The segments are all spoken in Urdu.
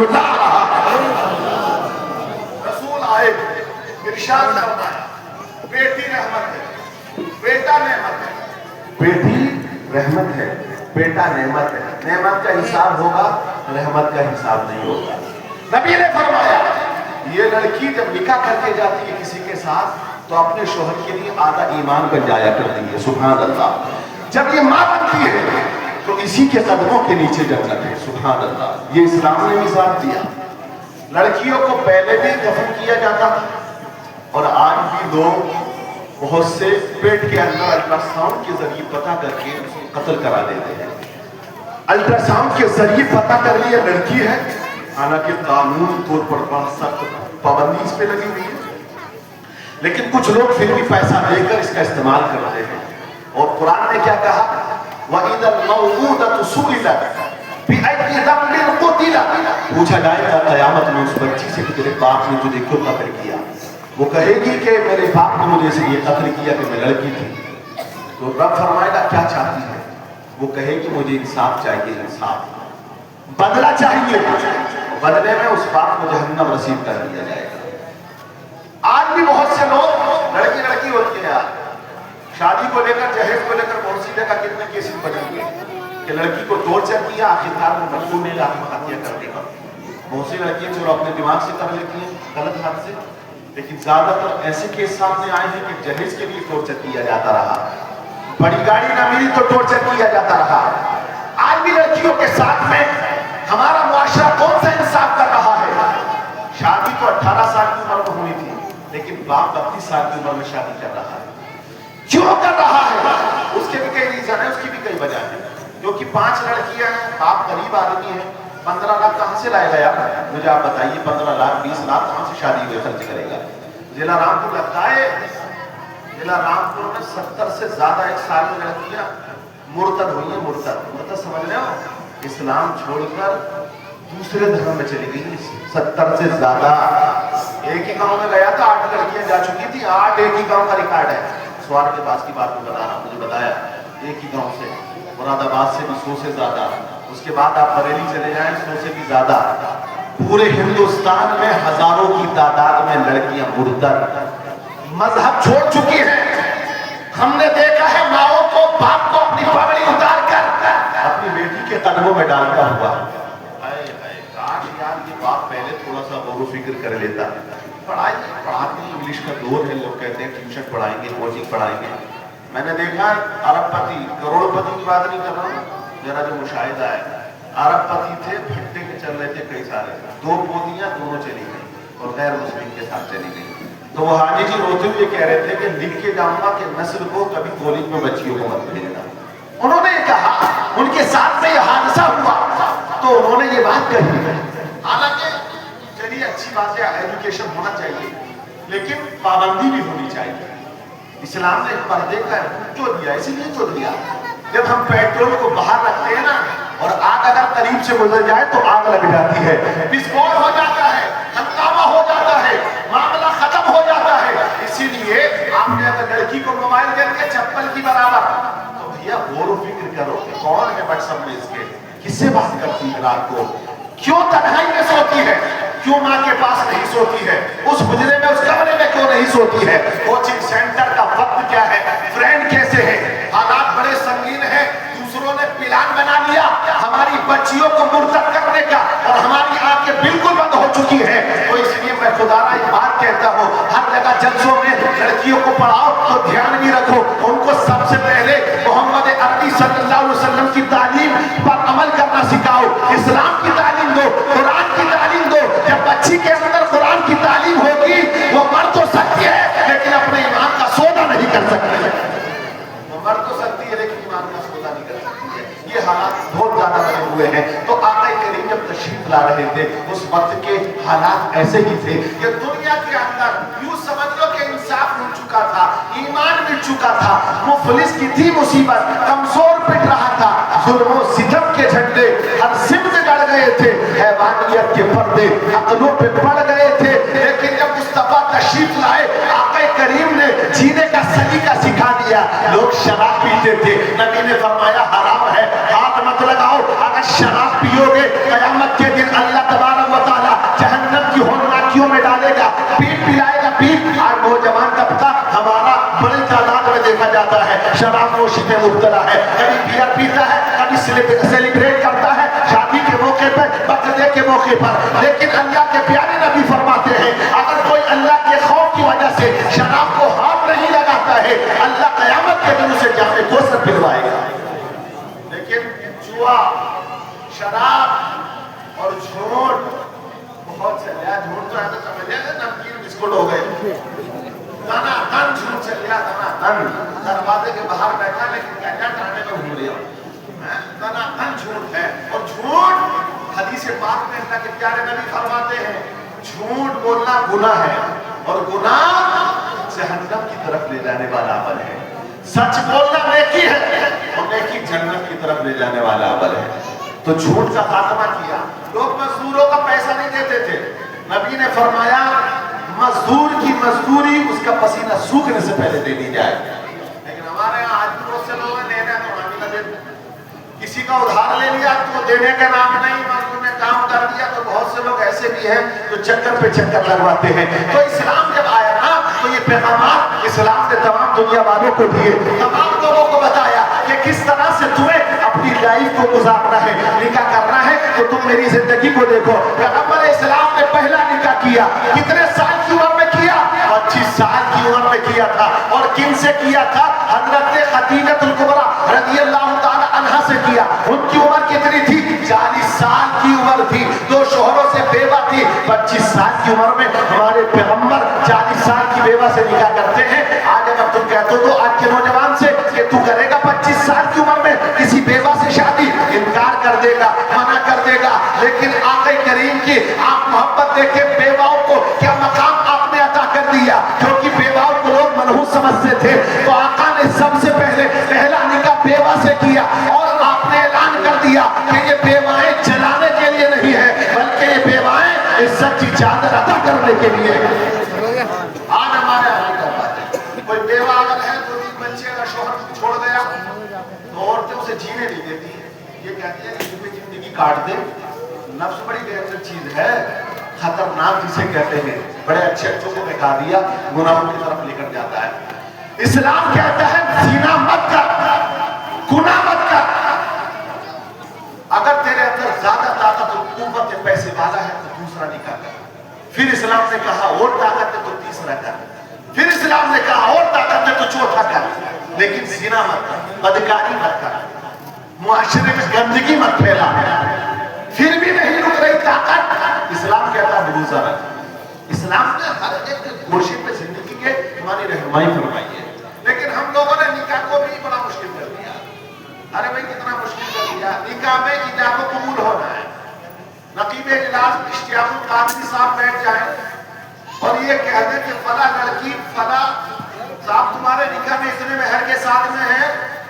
رسول اللہ رسول آئے ارشاد فرمایا بیٹی رحمت ہے بیٹا نعمت ہے بیٹی رحمت ہے بیٹا نعمت ہے نعمت کا حساب ہوگا رحمت کا حساب نہیں ہوگا نبی نے فرمایا یہ لڑکی جب نکاح کر کے جاتی ہے کسی کے ساتھ تو اپنے شوہر کے لیے آدھا ایمان بن جایا کرتی ہے سبحان اللہ جب یہ ماں بنتی ہے تو اسی کے قدموں کے نیچے جنت ہے سبحان اللہ یہ اسلام نے مثال دیا لڑکیوں کو پہلے بھی دفن کیا جاتا تھا اور آج بھی لوگ بہت سے پیٹ کے اندر الٹراساؤنڈ کے ذریعے پتہ کر کے قتل کرا دیتے ہیں الٹراساؤنڈ کے ذریعے پتہ کر لیا لڑکی ہے حالانکہ قانون طور پر بہت سخت پابندی اس پہ لگی ہوئی ہے لیکن کچھ لوگ پھر بھی پیسہ دے کر اس کا استعمال کر رہے ہیں اور قرآن نے کیا کہا وَإِذَا الْمَوْءُودَةُ سُئِلَتْ بِأَيِّ ذَنبٍ قُتِلَتْ پوچھا جائے گا قیامت میں اس بچی سے کہ تیرے باپ نے تجھے کیوں قتل کیا وہ کہے گی کہ میرے باپ نے مجھے اس لیے قتل کیا کہ میں لڑکی تھی تو رب فرمائے گا کیا چاہتی ہے وہ کہے گی مجھے انصاف چاہیے انصاف بدلہ چاہیے بدلے میں اس باپ کو جہنم رسید کر دیا جائے گا آج بھی بہت سے لوگ لڑکی ہوتی ہے یار شادی کو لے کر جہیز کو لے کر موسیقی کا کتنے کیسز بنے ہوئے کہ لڑکی کو ٹورچر کیا آخرکار میں مجبور نے آتم ہتیا کر دے گا بہت سی لڑکیاں جو اپنے دماغ سے کر لیتی ہیں غلط ہاتھ سے لیکن زیادہ تر ایسے کیس سامنے آئے ہیں کہ جہیز کے لیے ٹورچر کیا جاتا رہا بڑی گاڑی نہ ملی تو ٹورچر کیا جاتا رہا آج بھی لڑکیوں کے ساتھ میں ہمارا معاشرہ کون سا انصاف کر رہا ہے شادی تو 18 سال کی عمر میں ہوئی تھی لیکن باپ 32 سال کی عمر میں شادی کر رہا ہے کیوں کر رہا ہے اس کے بھی کئی ریزن ہیں اس کی بھی کئی وجہ ہیں کیونکہ 5 لڑکیاں ہیں باپ غریب آدمی ہیں 15 لاکھ کہاں سے لائے گا مجھے آپ بتائیے 15 لاکھ 20 لاکھ کہاں سے شادی ہوئے خرچ کرے گا ضلع رامپور لگتا ہے ضلع رامپور میں 70 سے زیادہ ایک سال میں لڑکیاں مرتد ہوئی ہیں مرتد سمجھ رہے ہو اسلام چھوڑ کر دوسرے دھرم میں چلی گئی 70 سے زیادہ ایک ہی گاؤں میں گیا تھا 8 لڑکیاں جا چکی تھی 8 ایک ہی گاؤں کا ریکارڈ ہے سوار کے پاس کی بات میں بتا رہا ہوں مجھے بتایا ایک ہی گاؤں سے مراد آباد سے بھی 100 سے زیادہ اس کے بعد آپ بریلی چلے جائیں 100 سے بھی زیادہ پورے ہندوستان میں ہزاروں کی تعداد میں لڑکیاں مرتد مذہب چھوڑ چکی ہیں ہم نے دیکھا ہے ماؤں کو باپ کو اپنی پگڑی اتار کر اپنی بیٹی کے قدموں میں ڈالتا ہوا کاش یار یہ باپ پہلے تھوڑا سا غور و فکر کر لیتا پڑھائی پڑھاتے ہیں انگلش کا دور ہے لوگ کہتے ہیں ٹیوشن پڑھائیں گے کوچنگ پڑھائیں گے میں نے دیکھا ارب پتی کروڑ پتی کی بات نہیں کر رہا ہوں ذرا جو مشاہدہ ہے ارب پتی تھے بھٹے کے چل رہے تھے کئی سارے 2 پوتیاں دونوں چلی گئی اور غیر مسلم کے ساتھ چلی گئی تو وہ حاجی جی روتے ہوئے کہہ رہے تھے کہ لکھ کے جاؤں گا کہ نسل کو کبھی کالج میں بچیوں کو مت بھیجنا انہوں نے کہا ان کے ساتھ میں یہ حادثہ ہوا تو انہوں نے یہ بات کہی حالانکہ چلیے اچھی بات ہے ایجوکیشن ہونا چاہیے لیکن پابندی بھی ہونی چاہیے اسلام نے پردے کا جو دیا اسی لیے جو دیا جب ہم پیٹرول کو باہر رکھتے ہیں نا اور آگ اگر قریب سے گزر جائے تو آگ لگ جاتی ہے وسفوٹ ہو جاتا ہے ہنگامہ ہو جاتا ہے معاملہ ختم ہو جاتا ہے اسی لیے آپ نے اگر لڑکی کو موبائل دے دیا چپل کی برابر تو بھیا غور و فکر کرو کہ کون ہے واٹس ایپ میں اس کے کس سے بات کرتی ہے رات کو کیوں تنہائی میں سوتی ہے کیوں ماں کے پاس نہیں سوتی ہے اس حجرے میں اس کمرے میں کیوں نہیں سوتی ہے کوچنگ سینٹر کا وقت کیا ہے فرینڈ کیسے ہے حالات بڑے سنگین ہیں دوسروں نے پلان بنا لیا ہماری بچیوں کو مرتد کرنے کا اور ہماری آنکھیں بالکل بند ہو چکی ہیں تو اس لیے میں خدا را ایک بات کہتا ہوں ہر جگہ جلسوں میں لڑکیوں کو پڑھاؤ تو دھیان بھی رکھو ان کو سب سے پہلے محمد عربی صلی اللہ علیہ وسلم کی تعلیم پر عمل کرنا سکھاؤ اسلام کی تعلیم دو قرآن کی تعلیم دو جب بچی کے اندر قرآن کی تعلیم ہوگی وہ مر تو سکتی ہے لیکن اپنے ایمان کا سودا نہیں کر سکتی ہے وہ مر تو سکتی ہے لیکن ایمان کا سودا نہیں کر سکتی ہے یہ حالات بہت زیادہ بنے ہوئے ہیں تو آقا کریم جب تشریف لا رہے تھے اس وقت کے حالات ایسے ہی تھے کہ دنیا کے اندر یوں سمجھ لو کہ انصاف مل چکا تھا ایمان مل چکا تھا مفلس کی تھی مصیبت کمزور پٹ رہا تھا ظلم و ستم کے جھنڈے ہر سمت گڑ گئے تھے حیوانیت کے پردے عقلوں پہ پڑ گئے تھے لیکن جب مصطفیٰ تشریف لائے آقا کریم نے جینے کا سلیقہ سکھا دیا لوگ شراب پیتے تھے نبی نے فرمایا حرام ہے ہاتھ مت لگاؤ اگر شراب پیو گے قیامت کے دن اللہ تبارک و پیٹ پلائے گا پیٹ. آج نوجوان طبقہ ہمارا بڑی تعداد میں دیکھا جاتا ہے شراب نوشی میں مبتلا ہے, کبھی بیئر پیتا ہے, کبھی سیلیبریٹ کرتا ہے شادی کے موقع پر, برتھ ڈے کے موقع پر. لیکن اللہ کے پیارے نبی فرماتے ہیں اگر کوئی اللہ کے خوف کی وجہ سے شراب کو ہاتھ نہیں لگاتا ہے, اللہ قیامت کے دن اسے جامع کوثر پلوائے گا. لیکن جوا, شراب اور جھوٹ بہت چل رہا. جھوٹ تو ایسا سمجھ لیا نمکین بسکٹ ہو گئے. دنا دن جھوٹ چل رہا, دنا دن دروازے کے باہر بیٹھا لیکن کیا ٹانے میں گھوم رہا. دنا دن جھوٹ ہے. اور جھوٹ حدیث پاک میں اللہ کے پیارے نبی فرماتے ہیں جھوٹ بولنا گناہ ہے اور گناہ جہنم کی طرف لے جانے والا عمل ہے. سچ بولنا نیکی ہے اور نیکی جنت کی طرف لے جانے والا عمل ہے. تو جھوٹ کا خاتمہ کیا. لوگ مزدوروں کا پیسہ نہیں دیتے تھے. نبی نے فرمایا مزدور کی مزدوری اس کا پسینہ سوکھنے سے پہلے دے دی جائے. لیکن ہمارے یہاں آج بھی بہت سے لوگ ہیں دینا تو ہم نہ دیتے. کسی کا ادھار لے لیا تو دینے کا نام نہیں, مزدور نے کام کر دیا. تو بہت سے لوگ ایسے بھی ہیں جو چکر پہ چکر لگواتے ہیں. تو اسلام جب آیا نا تو یہ پیغامات اسلام نے تمام دنیا والوں کو دیے, تمام لوگوں کو بتایا کہ کس طرح سے تمہیں اپنی لائف کو گزارنا ہے, نکاح کرنا ہے. تو تم میری زندگی کو دیکھو. پیغمبر اسلام نے پہلا نکاح کیا کتنے سال کی عمر میں کیا؟ 25 سال کی عمر میں کیا تھا. اور کن سے کیا تھا؟ حضرت خدیجہ الکبریٰ رضی اللہ تعالی عنہا سے کیا. ان کی عمر کتنی تھی؟ 40 سال کی عمر تھی. 2 شوہروں سے بیوہ تھی. 25 سال کی عمر میں ہمارے پیغمبر 40 سال کی بیوہ سے نکاح کرتے ہیں. آج اگر تم کہتے ہو تو آج کے نوجوان سے کہ تو کرے گا 25 سال کی عمر میں کسی بیوہ سے شادی, انکار کر دے گا, منع کر دے گا. لیکن آقا کریم کی آپ محبت دیکھ کے بیواؤں کو کیا مقام آپ نے عطا کر دیا, کیونکہ بیواؤں کو لوگ منحوس سمجھتے تھے. تو آقا نے سب سے پہلے پہلا نکاح بیوہ سے کیا اور آپ نے اعلان کر دیا کہ یہ بیوائیں جلانے کے لیے نہیں ہے بلکہ یہ بیوائیں عزت کی چادر عطا کرنے کے لیے. آج ہمارے کوئی بیوہ اگر ہے تو 3 بچے اگر شوہر چھوڑ گیا تو عورتیں اسے جینے نہیں دیتی. یہ کہتی ہے کہ زندگی کاٹ دے. نفس بڑی ڈینجر چیز ہے, خطرناک جسے کہتے ہیں. بڑے اچھے اچھوں کو بکا دیا, گناہوں کی طرف لے کر جاتا ہے. اسلام کہتا ہے زنا مت کر, گناہ مت کر. اگر تیرے اندر زیادہ طاقت اور قوت پیسے والا ہے تو دوسرا نکاح کر. پھر اسلام نے کہا اور طاقت ہے تو تیسرا کر. پھر اسلام نے کہا اور طاقت ہے تو چوتھا کر. لیکن زنا مت کر, بدکاری مت کر, معاشرے میں گندگی مت پھیلا. پھر بھی نہیں رک رہی طاقت, اسلام کہتا ہے بروزہ رکھ. اسلام نے ہر ایک گوشے پہ زندگی کے ہماری رہنمائی فرمائی ہے. لیکن ہم لوگوں نے نکاح کو بھی بڑا مشکل کر دیا. ارے بھائی کتنا مشکل کر دیا. نکاح میں ایجاب و قبول ہونا ہے. نقیب اجلاس اشتیاق القادری صاحب بیٹھ جائیں اور یہ کہہ دیں کہ فلاں لڑکی فلاں صاحب تمہارے نکاح میں اتنے مہر کے ساتھ میں ہے,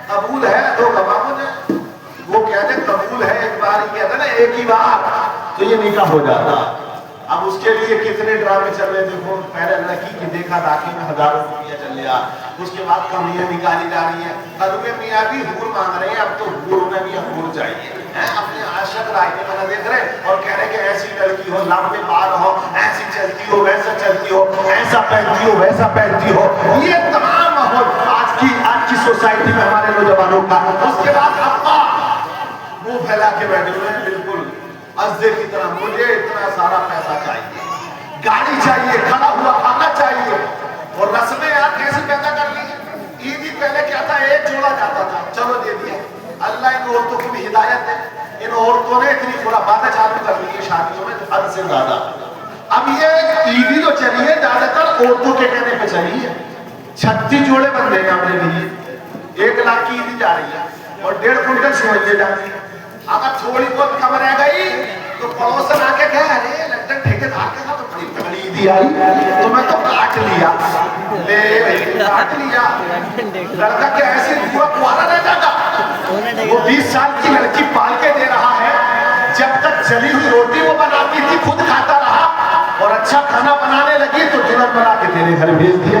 قبول ہے, 2 گواہوں نے وہ کہہ دیں قبول ہے, ایک بار ہی کہتے نا ایک ہی بار, تو یہ نکاح ہو جاتا. اب اس کے لیے کتنے ڈرامے چل رہے تھے. پہلے لڑکی کی دیکھا داخی میں ہزاروں روپیہ چل رہا, اس کے بعد کمیاں نکالی جا رہی ہیں. قلبے میاں بھی حور مانگ رہے ہیں, اب تو حور میں بھی حور چاہیے. اپنے عاشق رائے میں دیکھ رہے اور کہہ رہے کہ ایسی لڑکی ہو, لمبے بال ہو, ایسی چلتی ہو ویسا چلتی ہو, ایسا پہنتی ہو ویسا پہنتی ہو. یہ تمام ماحول آج کی سوسائٹی میں ہمارے نوجوانوں کا. اس کے بعد ابا منہ پھیلا کے بیٹھے ہوئے ہیں بالکل ازدے کی طرح, مجھے اتنا سارا پیسہ چاہیے, گاڑی چاہیے, کھڑا ہوا کھانا چاہیے. اور رسمیں یار کیسے پیدا کر لی. عید ہی پہلے کیا تھا, ایک جوڑا جاتا تھا, چلو دے دیا. اللہ ان عورتوں کو بھی ہدایت ہے. ان عورتوں نے اتنی خرافاتیں چالو کر لی ہے شادیوں میں حد سے زیادہ. اب یہ عیدی جو چلی ہے زیادہ تر عورتوں کے کہنے پہ چلی ہے. 36 جوڑے بن گئے ہمارے لیے. 1 لاکھ کی عیدی جا رہی ہے اور 1.5 کنٹل سمجھے جاتی ہے. اگر تھوڑی بہت کم رہ گئی تو پڑوسن آ کے کہے ارے لندن ٹھیکیدار کے ساتھ تو بڑی تگڑی عیدی آئی, تو میں تو کاٹ لیا. لے کاٹ لیا. لڑکا کہ ایسی پورا کوالا رہ جاتا. وہ 20 سال کی لڑکی پال کے دے رہا ہے. جب تک جلی ہوئی روٹی وہ بناتی تھی خود کھاتا رہا, اور اچھا کھانا بنانے لگی تو دلہن بنا کے تیرے گھر بھیج دیا.